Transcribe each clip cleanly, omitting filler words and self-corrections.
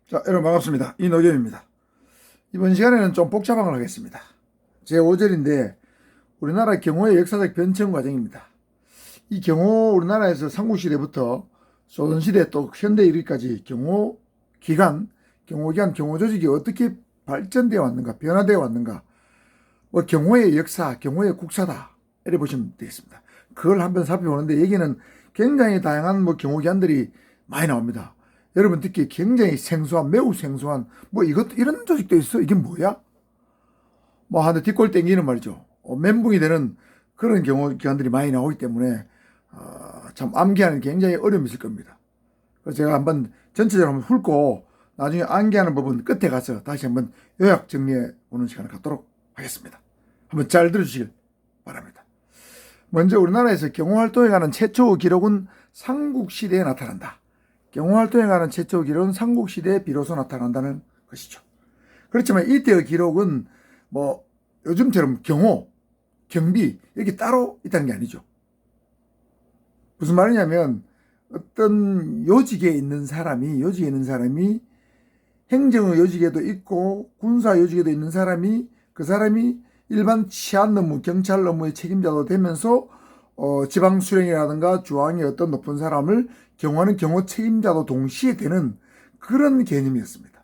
자, 여러분 반갑습니다. 이노겸입니다. 이번 시간에는 좀 복잡한 걸 하겠습니다. 제5절인데 우리나라 경호의 역사적 변천 과정입니다. 이 경호 우리나라에서 삼국시대부터 조선시대 또 현대에 이르기까지 경호기관, 경호 조직이 어떻게 발전되어 왔는가, 변화되어 왔는가, 뭐 경호의 역사, 경호의 국사다 이렇게 보시면 되겠습니다. 그걸 한번 살펴보는데 여기는 굉장히 다양한 경호기관들이 많이 나옵니다. 여러분 듣기에 굉장히 생소한, 매우 생소한, 이런 조직도 있어? 이게 뭐야? 하는데 뒷골 땡기는 말이죠. 멘붕이 되는 그런 경호기관들이 많이 나오기 때문에, 참 암기하는 굉장히 어려움이 있을 겁니다. 그래서 제가 한번 전체적으로 한번 훑고, 나중에 암기하는 부분 끝에 가서 다시 한번 요약 정리해 보는 시간을 갖도록 하겠습니다. 한번 잘 들어주시길 바랍니다. 먼저 우리나라에서 경호활동에 관한 최초 기록은 삼국시대에 나타난다. 경호활동에 관한 최초 기록은 삼국시대에 비로소 나타난다는 것이죠. 그렇지만 이때의 기록은 요즘처럼 경호, 경비 이렇게 따로 있다는 게 아니죠. 무슨 말이냐면 어떤 요직에 있는 사람이 행정의 요직에도 있고 군사 요직에도 있는 사람이 그 사람이 일반 치안 업무, 경찰 업무의 책임자도 되면서 지방 수령이라든가 주황의 어떤 높은 사람을 경호하는 경호 책임자도 동시에 되는 그런 개념이었습니다.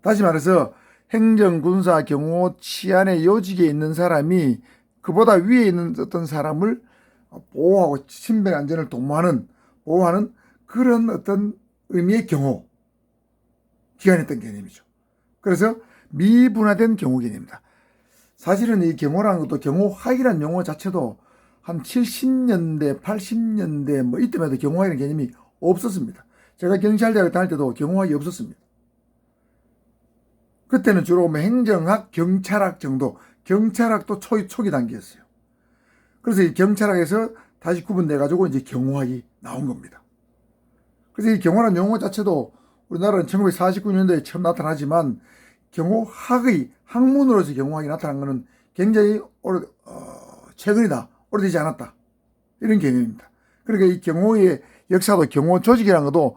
다시 말해서 행정, 군사, 경호, 치안의 요직에 있는 사람이 그보다 위에 있는 어떤 사람을 보호하고 신변 안전을 보호하는 그런 어떤 의미의 경호 기관이었던 개념이죠. 그래서 미분화된 경호 개념입니다. 사실은 이 경호라는 것도 경호학이라는 용어 자체도 한 70년대, 80년대 이때만 해도 경호학이라는 개념이 없었습니다. 제가 경찰대학 다닐 때도 경호학이 없었습니다. 그때는 주로 행정학, 경찰학 정도, 경찰학도 초기 단계였어요. 그래서 이 경찰학에서 다시 구분돼가지고 이제 경호학이 나온 겁니다. 그래서 이 경호라는 용어 자체도 우리나라는 1949년도에 처음 나타나지만 경호학의 학문으로서 경호학이 나타난 것은 굉장히 최근이다. 오래되지 않았다. 이런 개념입니다. 그러니까 이 경호의 역사도 경호 조직이라는 것도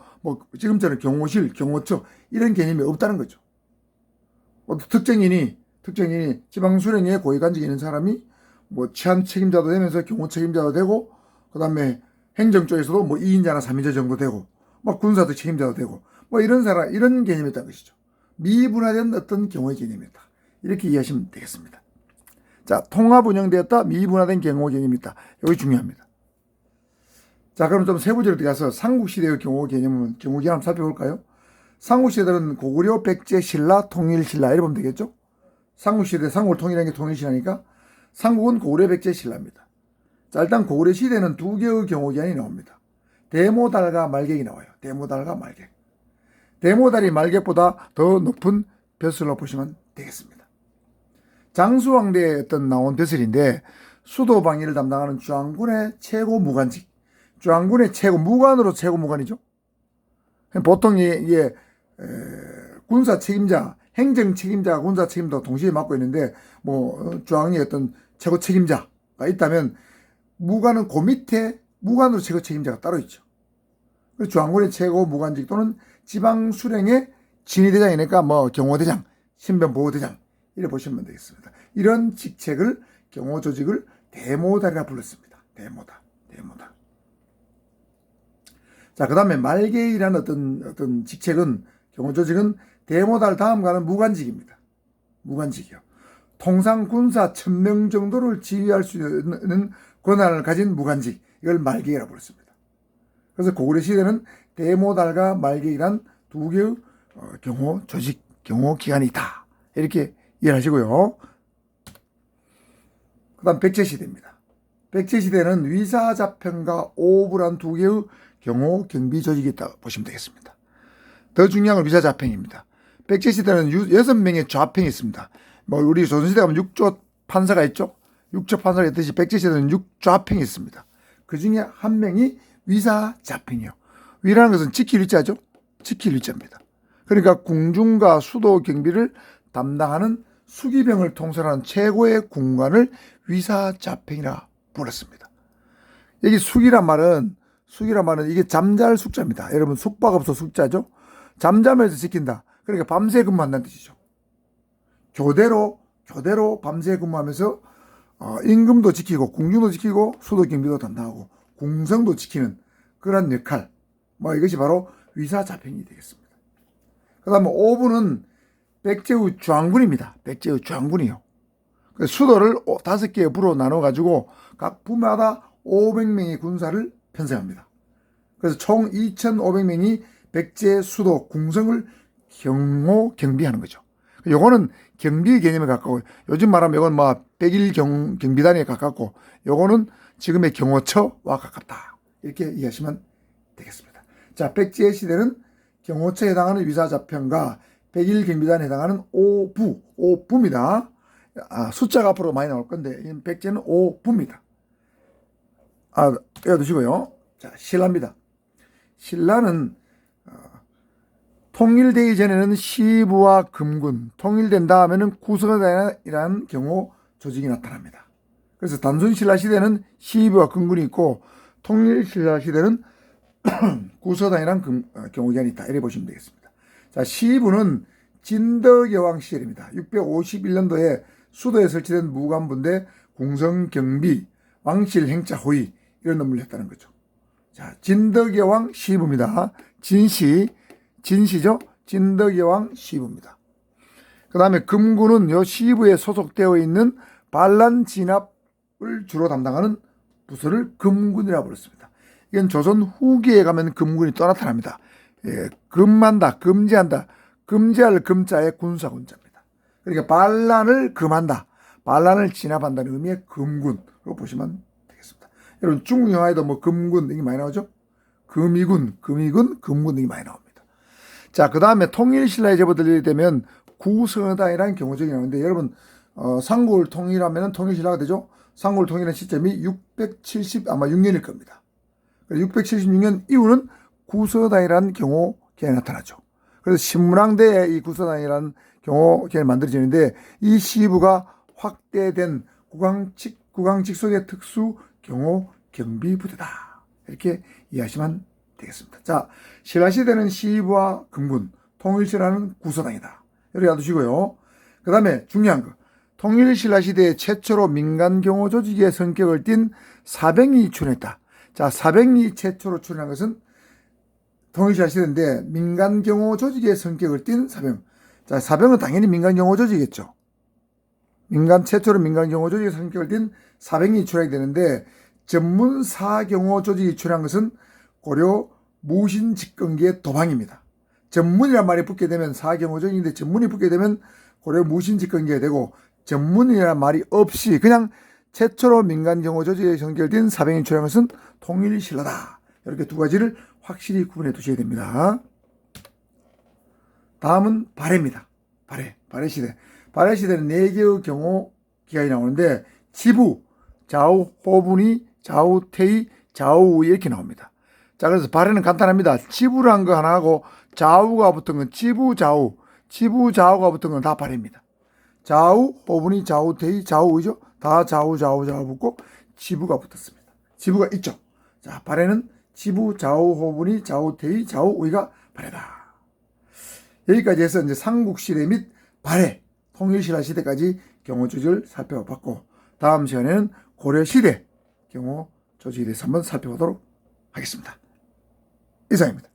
지금처럼 경호실, 경호처 이런 개념이 없다는 거죠. 특정인이 지방수령에 고위관직에 있는 사람이 치안 책임자도 되면서 경호 책임자도 되고 그 다음에 행정 쪽에서도 2인자나 3인자 정도 되고 군사도 책임자도 되고 이런 개념이었다는 것이죠. 미분화된 어떤 경호의 개념이었다. 이렇게 이해하시면 되겠습니다. 자, 통합 운영되었다. 미분화된 경호 개념이다. 여기 중요합니다. 자, 그럼 좀 세부적으로 들어가서 삼국시대의 경호 개념은 경호기관 한번 살펴볼까요? 삼국시대는 고구려, 백제, 신라, 통일, 신라 이렇게 보면 되겠죠? 삼국시대, 삼국을 통일한 게 통일신라니까 삼국은 고구려, 백제, 신라입니다. 자, 일단 고구려 시대는 두 개의 경호기관이 나옵니다. 대모달과 말객이 나와요. 대모달과 말객. 대모달이 말객보다 더 높은 벼슬로 보시면 되겠습니다. 장수왕대에 나온 벼슬인데 수도 방위를 담당하는 주한군의 최고 무관직. 주한군의 무관으로 최고 무관이죠. 보통 이게 군사 책임자, 행정 책임자, 군사 책임도 동시에 맡고 있는데 주한의 어떤 최고 책임자가 있다면 무관은 그 밑에 무관으로 최고 책임자가 따로 있죠. 그래서 주한군의 최고 무관직 또는 지방 수령의 진위대장이니까 경호대장, 신변보호대장 이렇게 보시면 되겠습니다. 이런 직책을 경호 조직을 대모달이라 불렀습니다. 대모달. 자, 그 다음에 말계이라는 어떤 직책은 경호 조직은 대모달 다음 가는 무관직입니다. 무관직이요. 통상 군사 1000명 정도를 지휘할 수 있는 권한을 가진 무관직. 이걸 말계이라고 불렀습니다. 그래서 고구려 시대는 대모달과 말계이란 두 개의 경호 조직, 경호 기관이 있다. 이렇게 이해하시고요. 그 다음 백제시대입니다. 백제시대는 위사자평과 오부란 두 개의 경호 경비 조직이 있다고 보시면 되겠습니다. 더 중요한 건 위사자평입니다. 백제시대는 6명의 좌평이 있습니다. 우리 조선시대 가면 6조 판사가 있죠? 6조 판사가 있듯이 백제시대는 6좌평이 있습니다. 그 중에 한 명이 위사자평이요. 위라는 것은 지킬 위자죠? 지킬 위자입니다. 그러니까 궁중과 수도 경비를 담당하는 수기병을 통솔하는 최고의 군관을 위사자평이라 불렀습니다. 여기 숙이란 말은 이게 잠잘 숙자입니다. 여러분 숙박업소 숙자죠. 잠잠해서 지킨다. 그러니까 밤새 근무한다는 뜻이죠. 교대로 밤새 근무하면서 임금도 지키고 궁중도 지키고 수도 경비도 담당하고 궁성도 지키는 그런 역할. 이것이 바로 위사자평이 되겠습니다. 그 다음에 5부는 백제의 주황군입니다. 백제의 주황군이요. 수도를 5개의 부로 나눠가지고 각 부마다 500명의 군사를 편성합니다. 그래서 총 2,500명이 백제 수도 궁성을 경비하는 거죠. 요거는 경비 개념에 가까워. 요즘 말하면 요건 백일 경비단에 가깝고 요거는 지금의 경호처와 가깝다. 이렇게 이해하시면 되겠습니다. 자, 백제 시대는 경호처에 해당하는 위사자평과 백일 경비단에 해당하는 5부입니다. 숫자가 앞으로 많이 나올 건데 백제는 5부입니다. 외워두시고요. 자, 신라입니다. 신라는 통일되기 전에는 시부와 금군, 통일된 다음에는 구서단이라는 경호 조직이 나타납니다. 그래서 단순 신라 시대는 시부와 금군이 있고 통일 신라 시대는 구서단이라는 경호기관이 있다. 이렇게 보시면 되겠습니다. 자, 시부는 진덕여왕 시절입니다. 651년도에 수도에 설치된 무관부인데 궁성경비, 왕실 행차 호위 이런 업무를 했다는 거죠. 자, 진덕여왕 시부입니다. 진시죠? 진덕여왕 시부입니다. 그 다음에 금군은 요 시부에 소속되어 있는 반란 진압을 주로 담당하는 부서를 금군이라고 부릅니다. 이건 조선 후기에 가면 금군이 또 나타납니다. 금한다, 금지한다, 금지할 금자에 군사군자입니다. 그러니까 반란을 금한다, 반란을 진압한다는 의미의 금군으로 보시면 되겠습니다. 여러분 중국 영화에도 금군 이게 많이 나오죠? 금이군, 금군 이게 많이 나옵니다. 자, 그 다음에 통일신라에 접어들게 되면 구서단이라는 경호적이 나오는데 여러분 상국을 통일하면 통일신라가 되죠? 상국을 통일한 시점이 676년일 겁니다. 676년 이후는 구서단이라는 경호기관이 나타나죠. 그래서 신문왕대에 이 구서단이라는 경호기관이 만들어지는데 이 시부가 확대된 국왕직속의 특수 경호 경비부대다. 이렇게 이해하시면 되겠습니다. 자, 신라시대는 시부와 금군, 통일신라는 구서단이다. 이렇게 알아두시고요. 그 다음에 중요한 거. 통일신라시대에 최초로 민간경호 조직의 성격을 띤 사병이 출연했다. 자, 사병이 최초로 출연한 것은 통일신라시대인데 민간경호 조직의 성격을 띤 사병. 자, 사병은 당연히 민간경호 조직이겠죠. 최초로 민간경호 조직의 성격을 띤 사병이 출연이 되는데 전문 사경호 조직이 출연한 것은 고려 무신집권기의 도방입니다. 전문이란 말이 붙게 되면 사경호 조직인데 전문이 붙게 되면 고려 무신집권기가 되고 전문이란 말이 없이 그냥 최초로 민간경호 조직에 성결된 사병이 출연한 것은 통일신라다. 이렇게 두 가지를 확실히 구분해 두셔야 됩니다. 다음은 발해입니다. 발해시대. 발해시대는 4개의 경호기관이 나오는데 지부, 좌우, 호분이, 좌우, 태위, 좌우 이렇게 나옵니다. 자, 그래서 발해는 간단합니다. 지부란 거 하나 하고 좌우가 붙은 건 지부, 좌우가 붙은 건 다 발해입니다. 좌우, 호분이, 좌우, 태위, 좌우이죠. 다 좌우 붙고 지부가 붙었습니다. 지부가 있죠. 자, 발해는 지부, 좌우, 호분이, 좌우, 태위, 좌우, 우이가 발해다. 여기까지 해서 이제 삼국시대 및 발해, 통일신라 시대까지 경호 조직을 살펴봤고 다음 시간에는 고려시대 경호 조직에 대해서 한번 살펴보도록 하겠습니다. 이상입니다.